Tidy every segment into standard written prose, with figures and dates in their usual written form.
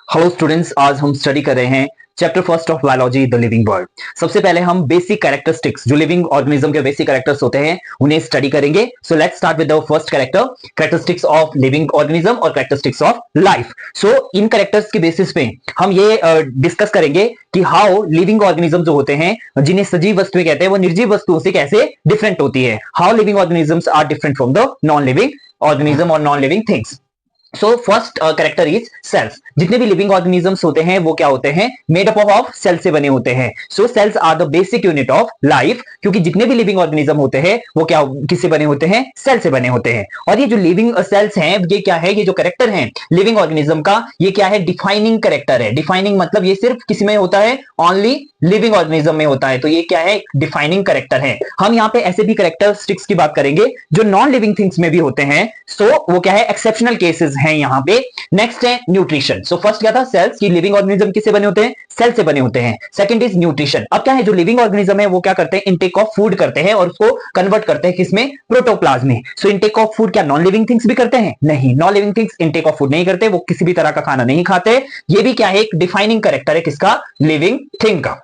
Hello students, आज हम study कर रहे हैं chapter first of biology the living world. सबसे पहले हम बेसिक कैरेक्टरिस्टिक्स, जो लिविंग ऑर्गेनिज्म के बेसिक कैरेक्टर्स होते हैं, उन्हें स्टडी करेंगे। So let's start with the first characteristics of living organism और कैरेक्टरिस्टिक्स ऑफ लाइफ। सो इन कैरेक्टर्स के बेसिस पे हम ये डिस्कस करेंगे कि हाउ लिविंग ऑर्गेनिज्म जो होते हैं, जिन्हें सजीव वस्तुएं कहते हैं, वो निर्जीव वस्तुओं से कैसे डिफरेंट होती है। How living organisms are different from the non living organism और non living things. So first character is cells. जितने भी लिविंग ऑर्गेनिजम्स होते हैं वो क्या होते हैं? मेड अप ऑफ सेल से बने होते हैं। So cells are the basic unit of life, क्योंकि जितने भी लिविंग ऑर्गेनिज्म होते हैं वो क्या किससे बने होते हैं? सेल से बने होते हैं। और ये जो लिविंग सेल्स हैं, ये क्या है? ये जो कैरेक्टर है लिविंग ऑर्गेनिज्म का, ये क्या है? डिफाइनिंग कैरेक्टर है। डिफाइनिंग मतलब ये सिर्फ किसी में होता है? ओनली लिविंग ऑर्गेनिज्म में होता है। तो ये क्या है? डिफाइनिंग कैरेक्टर है। हम यहाँ पे ऐसे भी कैरेक्टरिस्टिक्स की बात करेंगे जो नॉन लिविंग थिंग्स में भी होते हैं। सो वो क्या है? एक्सेप्शनल केसेस हैं यहाँ पे। नेक्स्ट है न्यूट्रिशन। सो फर्स्ट क्या था? सेल्स की लिविंग ऑर्गेनिज्म किससे बने होते हैं? सेल से बने होते हैं। Second is nutrition. अब क्या है? जो लिविंग ऑर्गेनिज्म है वो क्या करते हैं? इनटेक ऑफ फूड करते हैं और उसको कन्वर्ट करते हैं किसमें? प्रोटोप्लाज्म में। सो इनटेक ऑफ फूड क्या नॉन लिविंग थिंग्स भी करते हैं? नहीं, non living things intake of food नहीं करते, वो किसी भी तरह का खाना नहीं खाते। ये भी क्या है? एक डिफाइनिंग कैरेक्टर है किसका? लिविंग थिंग का।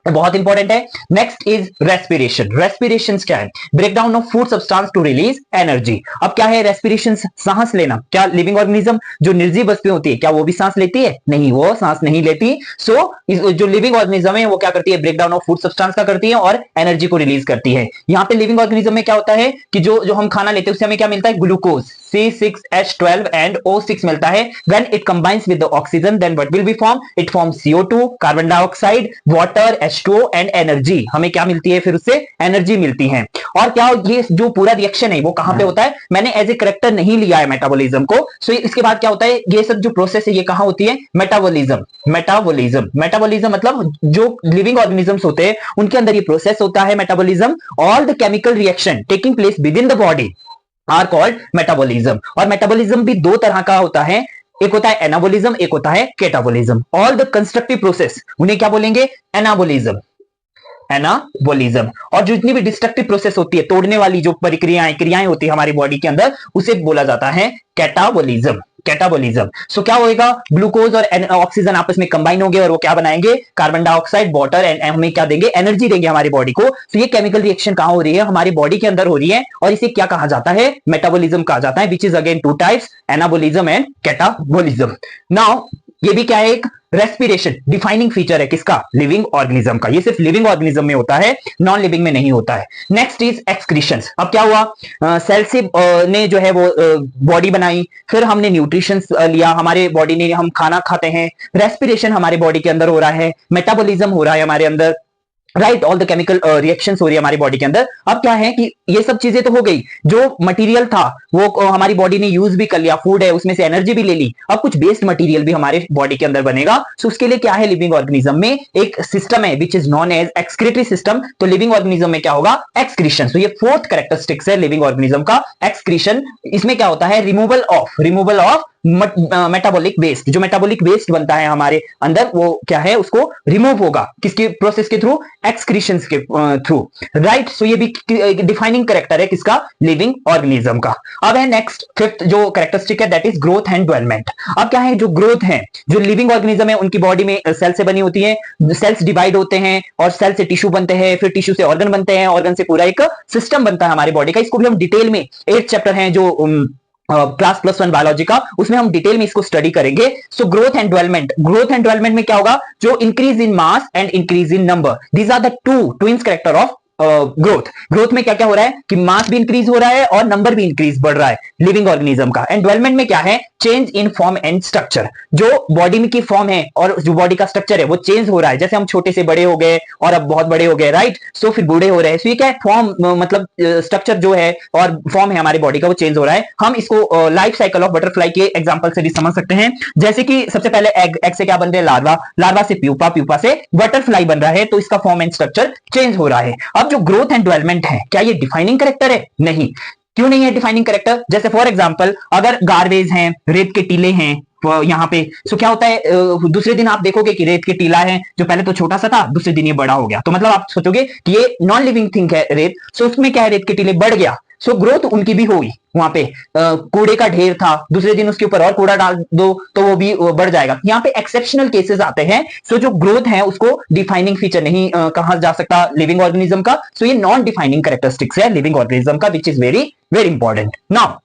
बहुत इंपॉर्टेंट है। Next is respiration. रेस्पिरेशन क्या है? Breakdown of food substance to release energy. अब क्या है? रेस्पिरेशन सांस लेना। क्या लिविंग ऑर्गेनिज्म जो निर्जीव वस्तुएं होती है, क्या वो भी सांस लेती है? नहीं, वो सांस नहीं लेती। सो जो लिविंग ऑर्गेनिज्म है वो क्या करती है? ब्रेकडाउन ऑफ फूड सब्सटेंस का करती है और एनर्जी को रिलीज करती है। यहाँ पे लिविंग ऑर्गेनिज्म में क्या होता है कि जो हम खाना लेते हैं उससे हमें क्या मिलता है? ग्लूकोज C6H12 and O6 मिलता है। When it combines with the oxygen, then what will be form? It forms CO2, carbon dioxide, water, H2O and energy. हमें क्या मिलती है? फिर उससे एनर्जी मिलती है। और क्या ये जो पूरा रिएक्शन है वो कहां पे होता है? मैंने एज ए करेक्टर नहीं लिया है मेटाबॉलिज्म को। सो इसके बाद क्या होता है? ये सब जो प्रोसेस है ये कहां होती है? मेटाबॉलिज्म। मेटाबॉलिज्म मेटाबॉलिज्म मतलब जो लिविंग ऑर्गेनिजम्स होते हैं उनके अंदर ये प्रोसेस होता है metabolism. All the chemical reaction taking place within the body are called metabolism. और मेटाबॉलिज्म भी दो तरह का होता है, एक होता है एनाबॉलिज्म, एक होता है केटाबॉलिज्म। ऑल द कंस्ट्रक्टिव प्रोसेस उन्हें क्या बोलेंगे? एनाबॉलिज्म। एनाबॉलिज्म। और जो जितनी भी डिस्ट्रक्टिव प्रोसेस होती है, तोड़ने वाली जो क्रियाएं होती है हमारी बॉडी के अंदर, उसे बोला जाता है कैटाबॉलिज्म। कैटाबॉलिज्म। सो क्या होएगा? ग्लूकोज और ऑक्सीजन आपस में कंबाइन होंगे और वो क्या बनाएंगे? कार्बन डाइऑक्साइड, वाटर एंड हमें क्या देंगे? एनर्जी देंगे हमारी बॉडी को। तो ये केमिकल रिएक्शन कहां हो रही है? हमारी बॉडी के अंदर हो रही है और इसे क्या कहा जाता है? मेटाबॉलिज्म कहा जाता है, which is again two types, anabolism and catabolism. Now ये भी क्या है? एक रेस्पिरेशन डिफाइनिंग फीचर है किसका? लिविंग ऑर्गेनिज्म का। ये सिर्फ लिविंग ऑर्गेनिज्म में होता है, नॉन लिविंग में नहीं होता है। Next is excretions. अब क्या हुआ? सेल से ने जो है वो बॉडी बनाई, फिर हमने न्यूट्रिशन लिया, हमारे बॉडी ने, हम खाना खाते हैं, रेस्पिरेशन हमारे बॉडी के अंदर हो रहा है, मेटाबॉलिज्म हो रहा है हमारे अंदर, right. All the chemical reactions हो रही है हमारी बॉडी के अंदर। अब क्या है कि ये सब चीजें तो हो गई, जो मटेरियल था वो हमारी बॉडी ने यूज भी कर लिया, फूड है उसमें से एनर्जी भी ले ली। अब कुछ बेस्ड मटेरियल भी हमारे बॉडी के अंदर बनेगा। सो उसके लिए क्या है? लिविंग ऑर्गेनिज्म में एक सिस्टम है which is known as excretory system. तो लिविंग ऑर्गेनिज्म में क्या होगा? एक्सक्रीशन। तो ये फोर्थ कैरेक्टरिस्टिक्स है लिविंग ऑर्गेनिज्म का, एक्सक्रीशन। इसमें क्या होता है? Removal of metabolic waste. जो मेटाबॉलिक वेस्ट बनता है हमारे अंदर वो क्या है? उसको रिमूव होगा किसके प्रोसेस के थ्रू? एक्सक्रीशंस के थ्रू, राइट। सो ये भी डिफाइनिंग कैरेक्टर है किसका? लिविंग ऑर्गेनिज्म का। अब है नेक्स्ट फिफ्थ जो कैरेक्टरिस्टिक है, that is growth and development. अब क्या है? जो ग्रोथ है, जो लिविंग ऑर्गेनिज्म है उनकी बॉडी में सेल से बनी होती है, सेल्स डिवाइड होते हैं और सेल से टिश्यू बनते हैं, फिर टिश्यू से ऑर्गन बनते हैं, ऑर्गन से पूरा एक सिस्टम बनता है हमारी बॉडी का। इसको भी हम डिटेल में 8th चैप्टर है जो क्लास +1 बायोलॉजी का, उसमें हम डिटेल में इसको स्टडी करेंगे। So growth and development. Growth and development में क्या होगा? जो increase in mass and increase in number, these are the two twins character of growth में क्या क्या हो रहा है कि मास भी इंक्रीज हो रहा है और नंबर भी इंक्रीज बढ़ रहा है लिविंग ऑर्गेनिज्म का। एंड डेवलपमेंट में क्या है? Change in form and structure. जो बॉडी में की फॉर्म है और जो बॉडी का स्ट्रक्चर है वो चेंज हो रहा है। जैसे हम छोटे से बड़े हो गए और अब बहुत बड़े हो गए, राइट। सो फिर बूढ़े हो रहे हैं। सो ये क्या है? फॉर्म मतलब स्ट्रक्चर जो है और फॉर्म है हमारी बॉडी का वो चेंज हो रहा है। हम इसको लाइफ साइकिल ऑफ बटरफ्लाई के एग्जांपल से भी समझ सकते हैं। जैसे कि सबसे पहले एग से क्या बन रहे हैं? लार्वा, लार्वा से प्यूपा, प्यूपा से बटरफ्लाई बन रहा है। तो इसका फॉर्म एंड स्ट्रक्चर चेंज हो रहा है। अब जो ग्रोथ एंड डेवलपमेंट है, क्या ये डिफाइनिंग कैरेक्टर है? नहीं। क्यों नहीं है डिफाइनिंग कैरेक्टर? जैसे फॉर एग्जांपल अगर गार्बेज हैं, रेत के टीले हैं, यहाँ पे सो क्या होता है, दूसरे दिन आप देखोगे कि रेत के टीला है जो पहले तो छोटा सा था, दूसरे दिन ये बड़ा हो गया, तो मतलब आप सोचोगे कि ये नॉन लिविंग थिंग है रेत, सो उसमें क्या है, रेत के टीले बढ़ गया, सो ग्रोथ उनकी भी हुई। वहां पे कूड़े का ढेर था, दूसरे दिन उसके ऊपर और कूड़ा डाल दो तो वो भी बढ़ जाएगा। यहाँ पे एक्सेप्शनल केसेस आते हैं, सो जो ग्रोथ है उसको डिफाइनिंग फीचर नहीं कहा जा सकता लिविंग ऑर्गेनिज्म का, सो ये नॉन डिफाइनिंग कैरेक्टरिस्टिक्स है लिविंग ऑर्गेनिज्म का, which is very very important. Now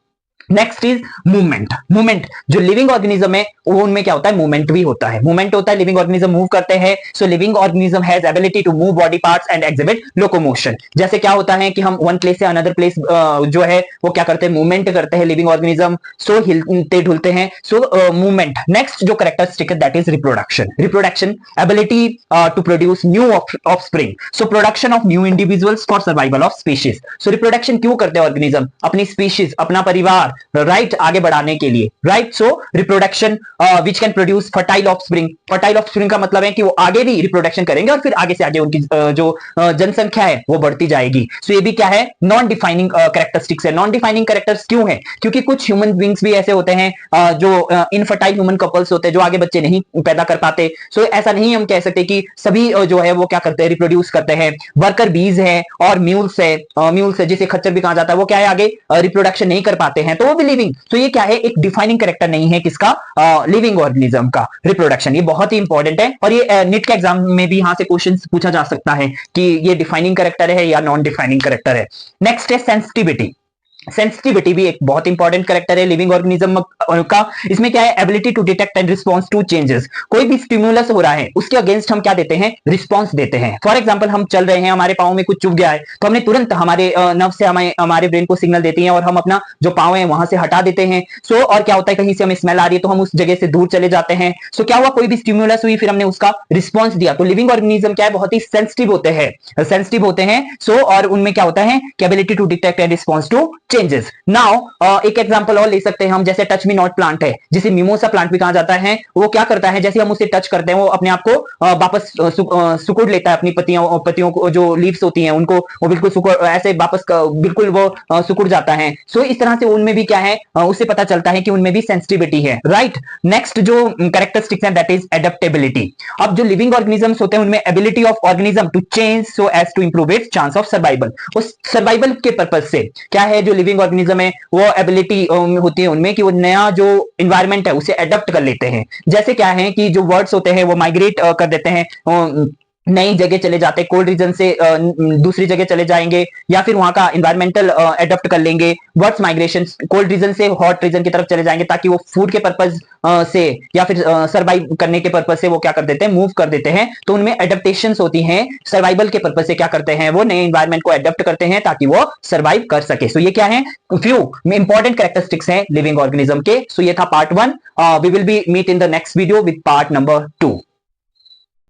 next is movement. Movement जो लिविंग ऑर्गेनिज्म है वो उनमें क्या होता है, मूवमेंट भी होता है। मूवमेंट होता है, लिविंग ऑर्गेनिज्म मूव करते हैं, so living organism has ability to move body parts and exhibit locomotion. जैसे क्या होता है कि हम वन प्लेस से अनदर प्लेस जो है वो क्या करते हैं, मूवमेंट करते हैं लिविंग ऑर्गेनिज्म, सो हिलते ढुलते हैं, सो मूवमेंट। नेक्स्ट जो कैरेक्टरिस्टिक है that is reproduction. Reproduction ability to produce new offspring, so production of new individuals for survival of species. So reproduction क्यों करते हैं ऑर्गेनिज्म, अपनी स्पीशीज, अपना परिवार राइट आगे बढ़ाने के लिए, right. So reproduction which can produce fertile offspring. Fertile offspring का मतलब है कि वो आगे भी रिप्रोडक्शन करेंगे और फिर आगे से आगे उनकी जो जनसंख्या है वो बढ़ती जाएगी। सो ये भी क्या है, नॉन डिफाइनिंग कैरेक्टरिस्टिक्स है। नॉन डिफाइनिंग कैरेक्टर्स क्यों है, क्योंकि कुछ ह्यूमन बींग्स भी ऐसे होते हैं जो इनफर्टाइल ह्यूमन कपल्स होते हैं जो आगे बच्चे नहीं पैदा कर पाते। सो ऐसा नहीं हम कह सकते कि सभी जो है वो क्या करते हैं, रिप्रोड्यूस करते हैं। वर्कर बीज है और म्यूल्स है, म्यूल्स है जिसे खच्चर भी कहा जाता है, वो क्या है आगे रिप्रोडक्शन नहीं कर पाते हैं, तो वो भी लिविंग। तो ये क्या है, एक डिफाइनिंग कैरेक्टर नहीं है किसका, लिविंग ऑर्गेनिज्म का, रिप्रोडक्शन। ये बहुत ही इंपॉर्टेंट है और ये नीट के एग्जाम में भी यहां से क्वेश्चन पूछा जा सकता है कि ये डिफाइनिंग कैरेक्टर है या नॉन डिफाइनिंग कैरेक्टर है। नेक्स्ट है सेंसिटिविटी। सेंसिटिविटी भी एक बहुत इंपॉर्टेंट कैरेक्टर है लिविंग ऑर्गेनिज्म का। इसमें क्या है, ability to detect and response to changes. कोई भी स्टिमुलस हो रहा है उसके अगेंस्ट हम क्या देते हैं, रिस्पॉन्स देते हैं। फॉर एग्जांपल हम चल रहे हैं, हमारे पांव में कुछ चुभ गया है, तो हमने तुरंत हमारे नर्व से हमारे ब्रेन को सिग्नल देती है और हम अपना जो पांव है वहां से हटा देते हैं। सो और क्या होता है, कहीं से हमें स्मेल आ रही है तो हम उस जगह से दूर चले जाते हैं। सो क्या हुआ, कोई भी स्टिमुलस हुई फिर हमने उसका रिस्पॉन्स दिया। तो लिविंग ऑर्गेनिज्म क्या है, बहुत ही सेंसिटिव होते हैं, सेंसिटिव होते हैं। सो और उनमें क्या होता है, ability to detect and response to changes. Now एक एग्जांपल और ले सकते हैं हम, जैसे टच मी नॉट प्लांट है जिसे मिमोसा प्लांट भी कहा जाता है। वो क्या करता है, जैसे हम उसे टच करते हैं वो अपने आप को वापस सुकुड़ लेता है, अपनी पत्तियों को जो लीव्स होती हैं उनको वो बिल्कुल ऐसे वापस बिल्कुल वो सिकुड़ जाता है। सो इस तरह से उनमें भी क्या है, उससे पता चलता है कि उनमें भी सेंसिटिविटी है, राइट। नेक्स्ट जो कैरेक्टरिस्टिक्स है दैट इज एडेप्टेबिलिटी। अब जो लिविंग ऑर्गेनिजम्स होते हैं उनमें ability of organism to change so as to improve its chance of survival. उस सर्वाइवल के पर्पज से क्या है, जो लिविंग ऑर्गेनिज्म है वो एबिलिटी होती है उनमें कि वो नया जो इन्वायरमेंट है उसे अडॉप्ट कर लेते हैं। जैसे क्या है कि जो वर्ड्स होते हैं वो माइग्रेट कर देते हैं, नई जगह चले जाते हैं, कोल्ड रीजन से दूसरी जगह चले जाएंगे या फिर वहां का इन्वायरमेंटल अडॉप्ट कर लेंगे। बर्ड्स माइग्रेशन कोल्ड रीजन से हॉट रीजन की तरफ चले जाएंगे ताकि वो फूड के पर्पज से या फिर सर्वाइव करने के पर्पज से वो क्या कर देते हैं, मूव कर देते हैं। तो उनमें एडेप्टेशंस होती हैं, सर्वाइवल के पर्पज से क्या करते हैं, वो नए इन्वायरमेंट को अडॉप्ट करते हैं ताकि वो सर्वाइव कर सके। सो ये क्या है, फ्यू इंपॉर्टेंट कैरेक्टरिस्टिक्स हैं लिविंग ऑर्गेनिज्म के। सो ये था part 1। We will be meet in the next video with part number 2।